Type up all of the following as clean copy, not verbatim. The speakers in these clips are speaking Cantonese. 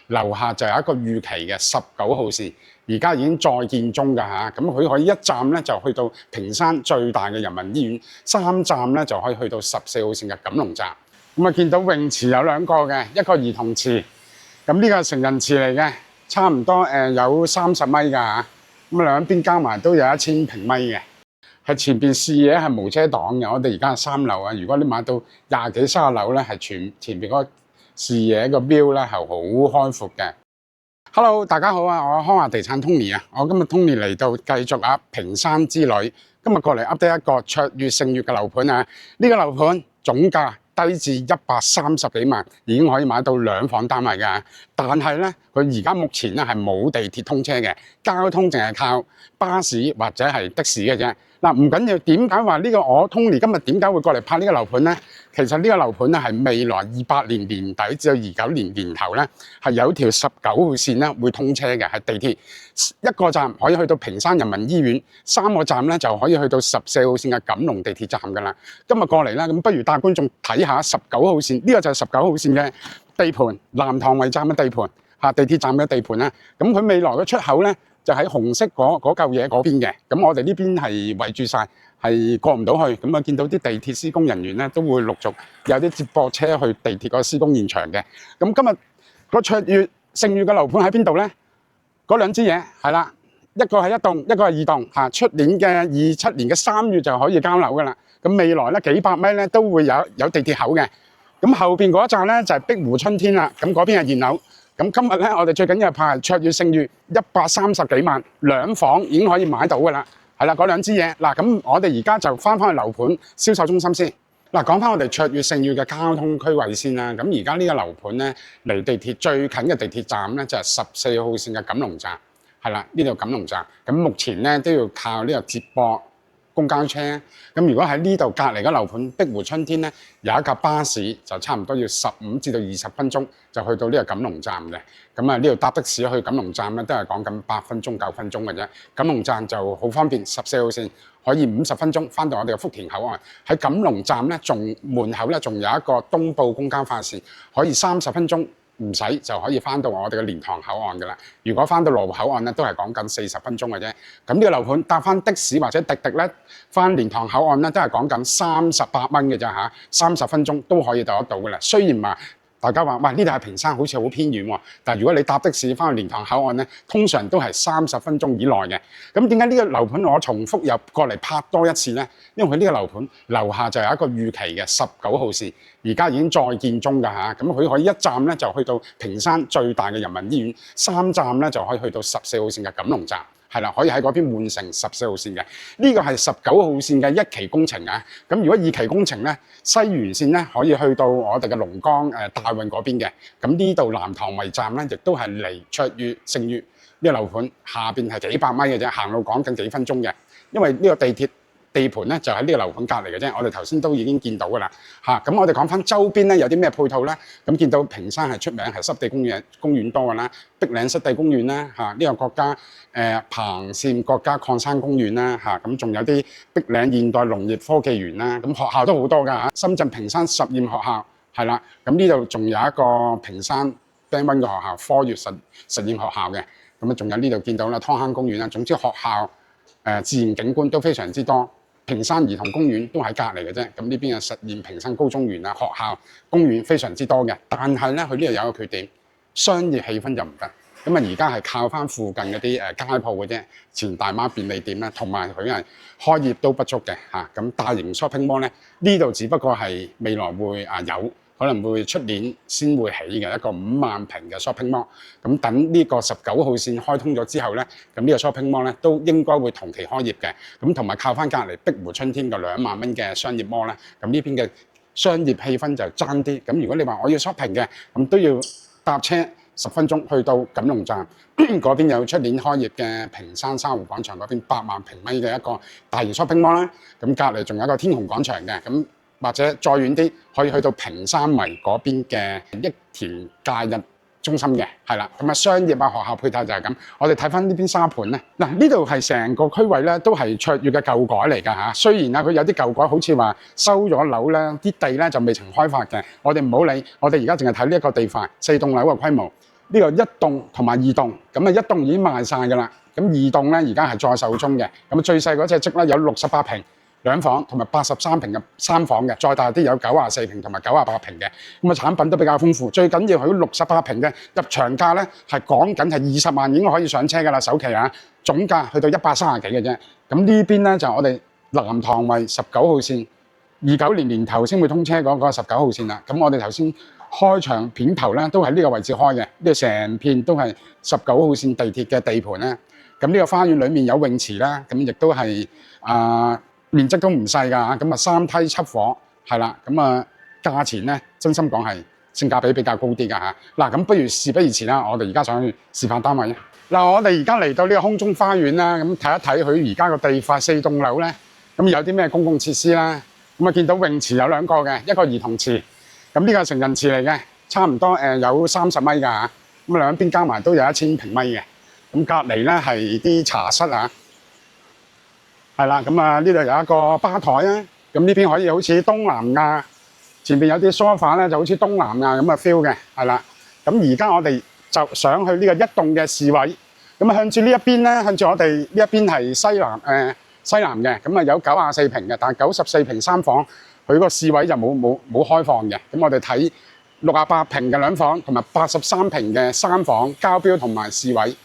樓下就有一個預期嘅19號線，而家已經在建中㗎嚇。咁佢可以一站咧就去到屏山最大嘅人民醫院，3站咧就可以去到14號線嘅錦龍站。咁啊見到泳池有2個嘅，一個兒童池，咁呢個係成人池嚟嘅，差唔多有30米㗎嚇。咁兩邊加埋都有1000平米嘅。係前邊視野係無遮擋嘅，我哋而家係3樓啊。如果你買到20幾30樓咧，係前邊嗰個視野個 view 咧係好開闊嘅。Hello， 大家好啊，我係康華地產 Tony 啊。我今日 Tony 嚟到繼續屏山之旅，今日過嚟 update 一個卓越盛悅嘅樓盤啊。呢個樓盤總價低至130幾萬，已經可以買到2房單位嘅。但係咧，佢而家目前咧係冇地鐵通車嘅，交通淨係靠巴士或者係的士嘅啫。嗱，唔緊要，點解話呢個我 Tony 今日點解會過嚟拍呢個樓盤咧？其實呢個樓盤咧係未來28年年底至到29年年頭咧，係有條19號線咧會通車嘅，係地鐵1個站可以去到屏山人民醫院，3個站咧就可以去到14號線嘅錦龍地鐵站㗎啦。今日過嚟啦，咁不如帶觀眾睇下19號線，呢個就係19號線嘅地盤，南塘圍站嘅地盤嚇，地鐵站嘅地盤啦。咁佢未來嘅出口咧，就喺紅色嗰嚿嘢嗰邊嘅，咁我哋呢邊係圍住晒，係過唔到去。咁啊，見到啲地鐵施工人員咧，都會陸續有啲接駁車去地鐵個施工現場嘅。咁今日個卓越盛悅嘅樓盤喺邊度咧？嗰兩支嘢係啦，一個係1棟，一個係2棟嚇。出年嘅27年嘅3月就可以交樓噶啦。咁未來咧幾百米咧都會有地鐵口嘅。咁後邊嗰一站咧就係碧湖春天啦。咁嗰邊係現樓。咁今日咧，我哋最緊要係拍卓越盛悅130幾萬2房已經可以買到㗎啦，係啦，嗰兩支嘢。嗱，咁我哋而家就翻去樓盤銷售中心先。嗱，講翻我哋卓越盛悅嘅交通區位先啦。咁而家呢個樓盤咧，離地鐵最近嘅地鐵站咧就係14號線嘅錦龍站，係啦，呢度錦龍站。咁目前咧都要靠呢個接駁公交車。咁如果喺呢度隔離嘅樓盤碧湖春天咧，有一架巴士就差唔多要15至到20分鐘就去到呢個錦龍站嘅。咁啊，呢度搭的士去錦龍站咧都係講緊8分鐘9分鐘嘅啫。錦龍站就好方便，14號線可以50分鐘翻到我哋嘅福田口岸。喺錦龍站咧，仲門口咧仲有一個東部公交快線，可以30分鐘唔使就可以翻到我哋嘅蓮塘口岸㗎啦。如果翻到羅湖口岸咧，都係講緊40分鐘嘅啫。咁呢個樓盤搭翻的士或者滴滴咧，翻蓮塘口岸咧都係講緊38蚊嘅啫嚇，30分鐘都可以到得到㗎啦。雖然話大家話，喂，呢度係屏山，好似好偏遠喎。但係如果你搭的士翻去蓮塘口岸咧，通常都係30分鐘以內嘅。咁點解呢個樓盤我重複又過嚟拍多一次咧？因為佢呢個樓盤樓下就有一個預期嘅19號線，而家已經在建中㗎嚇。咁佢可以一站咧就去到屏山最大嘅人民醫院，3站咧就可以去到14號線嘅錦龍站。係啦，可以喺嗰邊換成14號線嘅。呢個係19號線嘅1期工程啊。咁如果2期工程咧，西園線咧可以去到我哋嘅龍崗大運嗰邊嘅。咁呢度南塘圍站咧，亦都係離卓越盛悅呢個樓盤下邊係幾百米嘅啫，行路講緊幾分鐘嘅。因為呢個地鐵地盤咧就喺呢個樓盤隔離嘅啫，我哋頭先都已經見到㗎啦嚇。咁我哋講翻周邊咧有啲咩配套咧？咁見到屏山係出名係濕地公園多㗎啦，碧嶺濕地公園啦嚇，呢個國家彭縣國家礦山公園啦嚇，咁仲有啲碧嶺現代農業科技園啦，咁學校都好多㗎嚇。深圳屏山實驗學校係啦，咁呢度仲有一個屏山 Band 1嘅學校科粵實驗學校嘅，咁啊仲有呢度見到啦湯坑公園啦，總之學校自然景觀都非常之多。屏山兒童公園都喺隔離嘅啫，咁呢邊嘅實驗屏山高中園啊，學校公園非常之多嘅。但係咧，佢呢度有一個缺點，商業氣氛就唔得。咁啊，而家係靠翻附近嗰啲街鋪嘅啫，前大媽便利店咧，同埋佢係開業都不足嘅嚇。咁大型 shopping mall咧，呢度只不過係未來會有。可能會出年先會起嘅一個5萬平嘅 shopping mall，咁等呢個19號線開通咗之後咧，咁呢個 shopping mall 咧都應該會同期開業嘅，咁同埋靠翻隔離碧湖春天嘅2萬蚊嘅商業 mall 咧，咁呢邊嘅商業氣氛就爭啲。咁如果你話我要 shopping 嘅，咁都要搭車10分鐘去到錦龍站嗰邊，有出年開業嘅屏山沙湖廣場嗰邊8萬平米嘅一個大型 shopping mall 啦，咁隔離仲有一個天虹廣場嘅咁。或者再遠啲，可以去到屏山圍嗰邊嘅益田假日中心嘅，係啦。咁啊，商業啊、學校配套就係咁。我哋睇翻呢邊沙盤咧，嗱呢度係成個區位咧都係卓越嘅舊改嚟㗎嚇。雖然啊，佢有啲舊改好似話收咗樓咧，啲地咧就未曾開發嘅。我哋唔好理，我哋而家淨係睇呢一個地塊，4棟樓嘅規模。呢個一棟同埋二棟，咁啊一棟已經賣晒㗎啦，咁二棟咧而家係在售中嘅。咁最細嗰隻積咧有68平兩房同埋83平嘅三房嘅，再大啲有94平同埋98平嘅。咁啊產品都比較豐富，最緊要佢68平嘅入場價咧係講緊係20萬已經可以上車㗎啦，首期啊，總價去到130幾嘅啫。咁呢邊咧就我哋南塘圍19號線，29年年頭先會通車嗰個19號線啦。咁我哋頭先開場片頭咧都喺呢個位置開嘅，呢個成片都係19號線地鐵嘅地盤咧。咁呢個花園裡面有泳池啦，咁亦都係面積都唔細㗎，咁啊3梯7伙係啦，咁啊價錢咧真心講係性價比比較高啲㗎嚇。嗱，咁不如事不宜遲啦，我哋而家上去示範單位。嗱，我哋而家嚟到呢個空中花園啦，咁睇一睇佢而家個地塊4棟樓咧，咁有啲咩公共設施啦？咁啊見到泳池有2個嘅，一個兒童池，咁呢個係成人池嚟嘅，差唔多有30米㗎嚇，咁兩邊加埋都有1000平米嘅。咁隔離咧係啲茶室啊，係啦，咁啊呢度有一個吧台啊，咁呢邊可以好似東南亞，前邊有啲 sofa 咧就好似東南亞咁嘅 feel 嘅，係啦。咁而家我哋就上去呢個一棟嘅視位，咁啊向住呢一邊咧，向住我哋呢一邊係西南嘅，咁啊有94平嘅，但係94平三房，佢個視位就冇開放嘅。咁我哋睇68平嘅兩房同埋83平嘅三房交標同埋視位。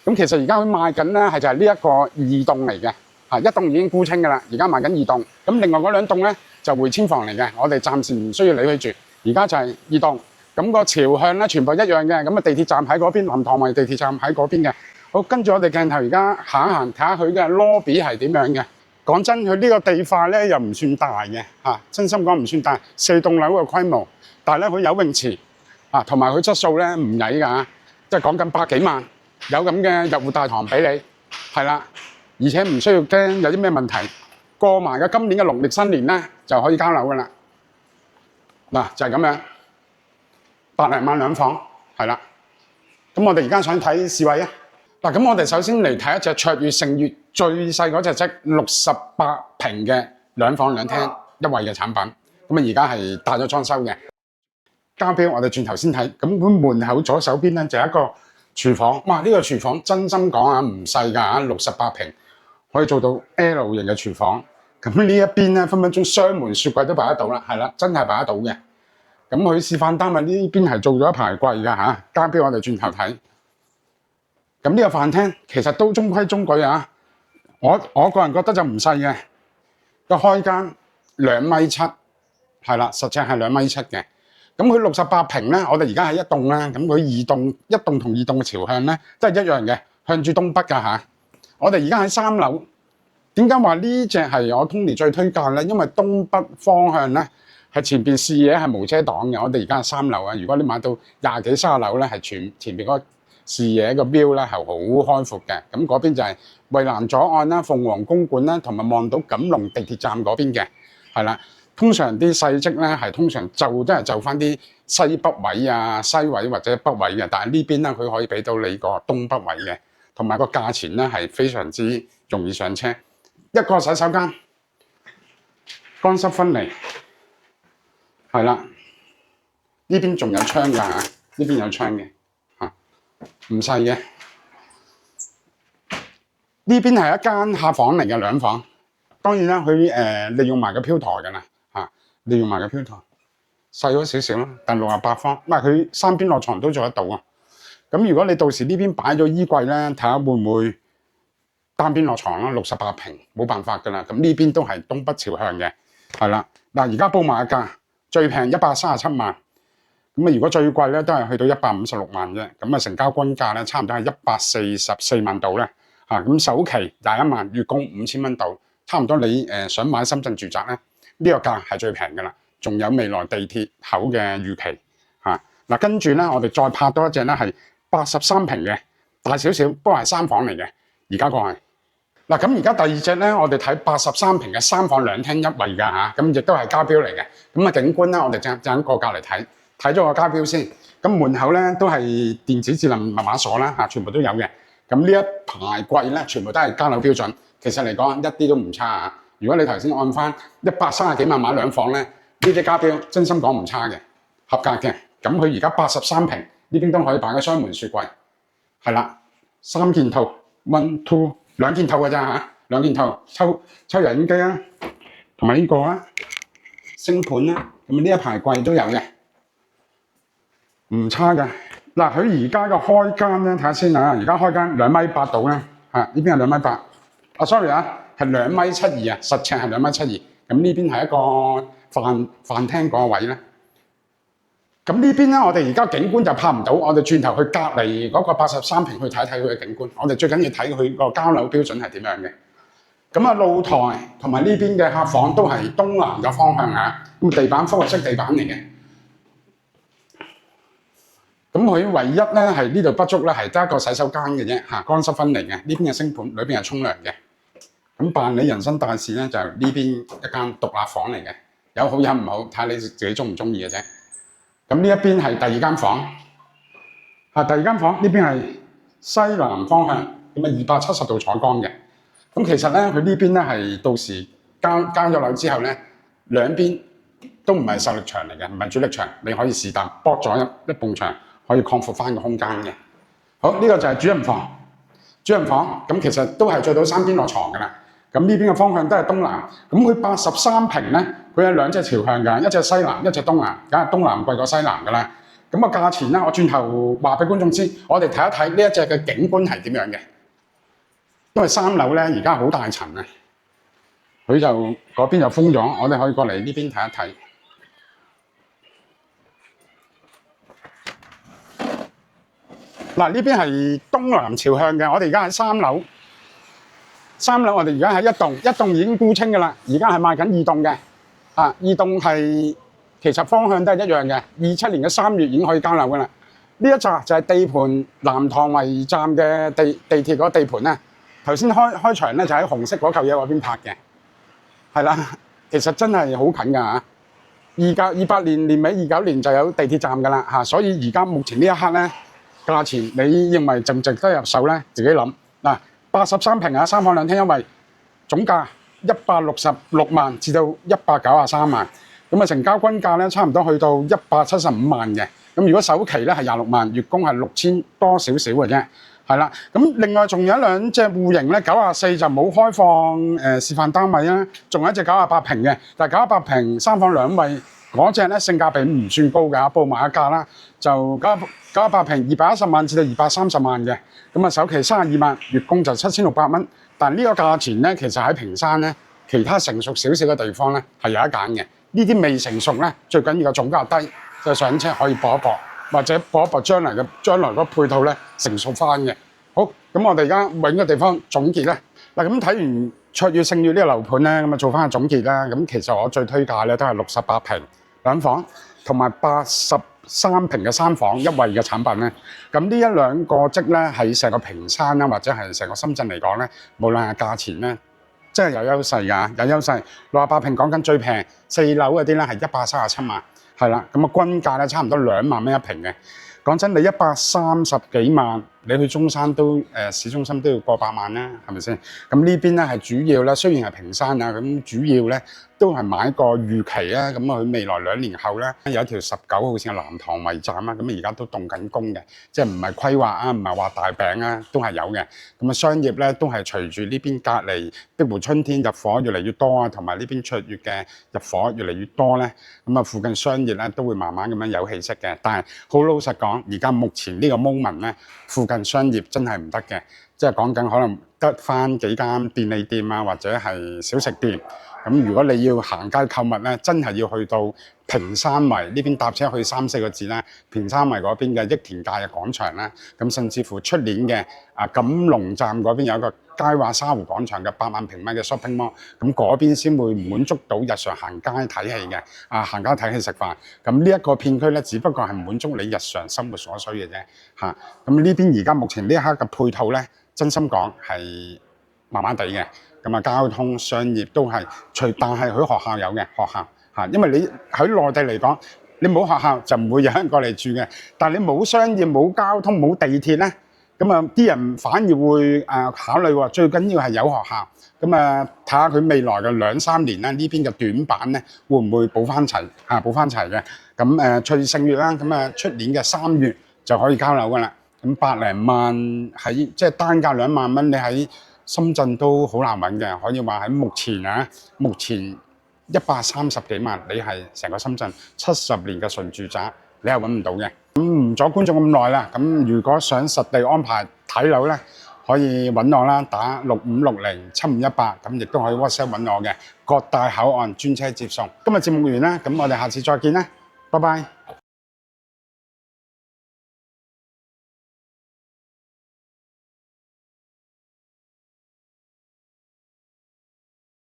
咁其實而家佢賣緊咧係就係呢一個二棟嚟嘅，一棟已經沽清㗎啦，而家賣緊二棟。咁另外嗰兩棟咧就回遷房嚟嘅，我哋暫時唔需要理佢住。而家就係二棟，咁個朝向咧全部一樣嘅，咁啊地鐵站喺嗰邊，南塘圍地鐵站喺嗰邊嘅。好，跟住我哋鏡頭而家行一行，睇下佢嘅 lobby 係點樣嘅。講真，佢呢個地塊咧又唔算大嘅，真心講唔算大，4棟樓嘅規模，但係咧佢有泳池，同埋佢質素咧唔曳㗎，即係講緊百幾萬。有咁嘅入戶大堂俾你，係啦，而且唔需要驚有啲咩問題。過埋嘅今年嘅農曆新年咧就可以交樓噶啦。嗱就係咁樣，100零萬兩房，係啦。咁我哋而家想睇視位啊。嗱，咁我哋首先嚟睇一隻卓越盛悅最細嗰隻積68平嘅兩房兩廳一衛嘅產品。咁啊而家係帶咗裝修嘅。交標我哋轉頭先睇，咁佢門口左手邊咧就係一個廚房，哇！呢個廚房真心講啊，唔細㗎，68平可以做到 L 型嘅廚房。咁呢一邊咧，分分鐘雙門雪櫃都擺得到啦，係啦，真係擺得到嘅。咁佢示範單位呢邊係做咗一排櫃㗎嚇，交俾我哋轉頭睇。咁呢個飯廳其實都中規中矩啊，我個人覺得就唔細嘅，個開間2.7米，係啦，實際係2.7米嘅。咁佢68平咧，我哋而家係一棟啦，咁佢二棟一棟同二棟嘅朝向咧都係一樣嘅，向住東北㗎嚇。我哋而家喺3樓，點解話呢隻係我 Tony 最推介咧？因為東北方向咧係前邊視野係無遮擋嘅。我哋而家係3樓啊，如果你買到20幾30樓咧，係前邊嗰個視野個 view 咧係好開闊嘅。咁嗰邊就係蔚藍左岸啦、鳳凰公館啦，同埋望到錦龍地鐵站嗰邊嘅，係啦。通常啲細積咧係通常都係就翻啲西北位啊、西位或者北位嘅，但係呢邊咧佢可以俾到你個東北位嘅，同埋個價錢咧係非常之容易上車。一個洗手間，乾濕分離，係啦，呢邊仲有窗㗎嚇，呢邊有窗嘅嚇，唔細嘅。呢邊係一間客房嚟嘅兩房，當然啦，佢利用埋個飄台㗎啦。利用埋個飄台，細咗少少啦，但68方，唔係佢3邊落床都做得到啊。咁如果你到時呢邊擺咗衣櫃咧，睇下會唔會單邊落床啦？68平冇辦法㗎啦。咁呢邊都係東北朝向嘅，係啦。嗱，而家報賣價最平137萬，咁啊如果最貴咧都係去到156萬啫。咁啊成交均價咧差唔多係144萬度咧。咁首期21萬，月供5000蚊度，差唔多你想買深圳住宅咧？呢個價係最平㗎啦，仲有未來地鐵口嘅預期嚇。嗱，跟住咧，我哋再拍多一隻咧，係83平嘅，大少少，不過係3房嚟嘅。而家講係嗱，咁而家第二隻咧，我哋睇83平嘅3房兩廳一衛㗎嚇，咁亦都係交標嚟嘅。咁啊景觀咧，我哋陣過隔離睇咗個交標先。咁門口咧都係電子智能密碼鎖啦嚇，全部都有嘅。咁呢一排櫃咧，全部都係交樓標準，其實嚟講一啲都唔差啊。如果你頭先按翻130幾萬買兩房咧，呢隻交標真心講唔差嘅，合格嘅。咁佢而家83平呢邊都可以擺個雙門雪櫃，係啦，3件套 ，1、2，兩件套嘅咋嚇，兩件套抽油煙機啦，同埋呢個啦，星盤啦，咁呢一排櫃都有嘅，唔差嘅。嗱，佢而家嘅開間咧，睇下先啊，而家開間2.8米到啦，呢邊係2.8米。啊，sorry啊，係2.72米啊，實尺係2.72米。咁呢邊係一個飯廳嗰個位咧。咁呢邊咧，我哋而家景觀就拍唔到，我哋轉頭去隔離嗰個83平去睇睇佢嘅景觀。我哋最緊要睇佢個交樓標準係點樣嘅。咁啊，露台同埋呢邊嘅客房都係東南嘅方向啊。咁地板複合式地板嚟嘅。咁佢唯一咧係呢度不足咧，係得一個洗手間嘅啫嚇，乾濕分離嘅。呢邊嘅星盤，裏邊係沖涼嘅。咁辦理人生大事咧，就呢邊一間獨立房嚟嘅，有好有唔好，睇下你自己中唔中意嘅啫。咁呢一邊係第二間房，第二間房呢邊係西南方向，咁啊270度採光嘅。咁其實咧，佢呢邊咧係到時交咗樓之後咧，兩邊都唔係受力牆嚟嘅，唔係主力牆，你可以是但剝咗一埲牆。可以擴闊翻個空間嘅。好，呢個就係主人房。主人房咁其實都係最到3邊落床㗎啦。咁呢邊嘅方向都係東南。咁佢83平咧，佢有2隻朝向㗎，一隻西南，一隻東南。梗係東南貴過西南㗎啦。咁個價錢咧，我轉頭話俾觀眾知。我哋睇一睇呢一隻嘅景觀係點樣嘅。因為3樓咧而家好大層啊，佢就嗰邊就封咗，我哋可以過嚟呢邊睇一睇。嗱，呢邊係東南朝向嘅，我哋而家喺3樓。3樓我哋而家喺一棟已經沽清㗎啦，而家係賣緊2棟嘅。2棟係其實方向都係一樣嘅，27年嘅3月已經可以交樓㗎啦。呢一紮就係地盤南塘圍站嘅地鐵嗰個地盤咧。頭先開場咧就喺紅色嗰嚿嘢嗰邊拍嘅，係啦，其實真係好近㗎嚇。28年年尾29年就有地鐵站㗎啦嚇，所以而家目前呢一刻咧。價錢你認為值唔值得入手咧？自己諗嗱，83平啊，3房2廳一衛，總價166萬至到193萬，咁啊成交均價咧差唔多去到175萬嘅。咁如果首期咧係26萬，月供係6000多少少嘅啫，係啦。咁另外仲有2隻戶型咧，94就冇開放示範單位啦，仲有一隻98平嘅，但係98平3房2衛嗰隻咧性價比唔算高㗎，報埋一價啦，就98平210萬至到230萬嘅，咁啊首期32萬，月供就7600蚊。但呢個價錢咧，其實喺屏山咧，其他成熟少少嘅地方咧係有得揀嘅。呢啲未成熟咧，最緊要個總價低，就上車可以搏一搏，或者搏一搏將來嗰配套咧成熟翻嘅。好，咁我哋而家揾個地方總結咧。嗱，咁睇完卓越勝悅呢個樓盤咧，咁啊做翻個總結啦。咁其實我最推介咧都係68平2房同埋83平嘅3房1衛嘅產品咧，咁呢1-2個則咧喺成個屏山啦，或者係成個深圳嚟講咧，無論係價錢咧，真係有優勢㗎，有優勢。68平講緊最平4樓嗰啲咧係137萬，係啦，咁啊均價咧差唔多2萬蚊一平嘅。講真，你130幾萬，你去中山都市中心都要過百萬啦，係咪先？咁呢邊咧係主要咧，雖然係屏山啊，咁主要咧都係買個預期啦。咁佢未來2年後咧有一條19號線嘅南塘圍站啊，咁而家都動緊工嘅，即係唔係規劃啊，唔係話大餅啊，都係有嘅。咁啊商業咧都係隨住呢邊隔離碧湖春天入伙越嚟越多啊，同埋呢邊卓越嘅入伙越嚟越多咧，咁啊附近商業咧都會慢慢咁樣有氣息嘅。但係好老實講，而家目前呢個 moment 咧，附近商業真係唔得嘅，即係講緊可能得返幾間便利店啊，或者係小食店。咁如果你要行街購物咧，真係要去到屏山圍呢邊搭車去3-4個字啦。屏山圍嗰邊嘅益田界嘅廣場啦，咁甚至乎出年嘅錦龍站嗰邊有一個佳華沙湖廣場嘅8萬平米嘅 shopping mall， 咁嗰邊先會滿足到日常行街睇戲嘅，行街睇戲食飯。咁呢一個片區咧，只不過係滿足你日常生活所需嘅啫嚇。咁呢邊而家目前呢一刻嘅配套咧，真心講係麻麻地嘅。咁啊，交通商業都係但係佢學校有嘅學校嚇，因為你喺內地嚟講，你冇學校就唔會有人過嚟住嘅。但係你冇商業、冇交通、冇地鐵咧，咁啊啲人反而會考慮喎。最緊要係有學校，咁啊睇下佢未來嘅2-3年咧，呢邊嘅短板咧會唔會補翻齊嘅？咁卓越勝悅啦，咁啊出年嘅3月就可以交樓噶啦。咁百零萬喺即係單價2萬蚊，你喺深圳都好難揾嘅。可以話喺目前130幾萬，你係成個深圳70年嘅純住宅，你係揾唔到嘅。咁唔阻觀眾咁耐啦。咁如果想實地安排睇樓咧，可以揾我啦，打65607518，咁亦都可以 WhatsApp 揾我嘅。各大口岸專車接送。今日節目完啦，咁我哋下次再見啦，拜拜。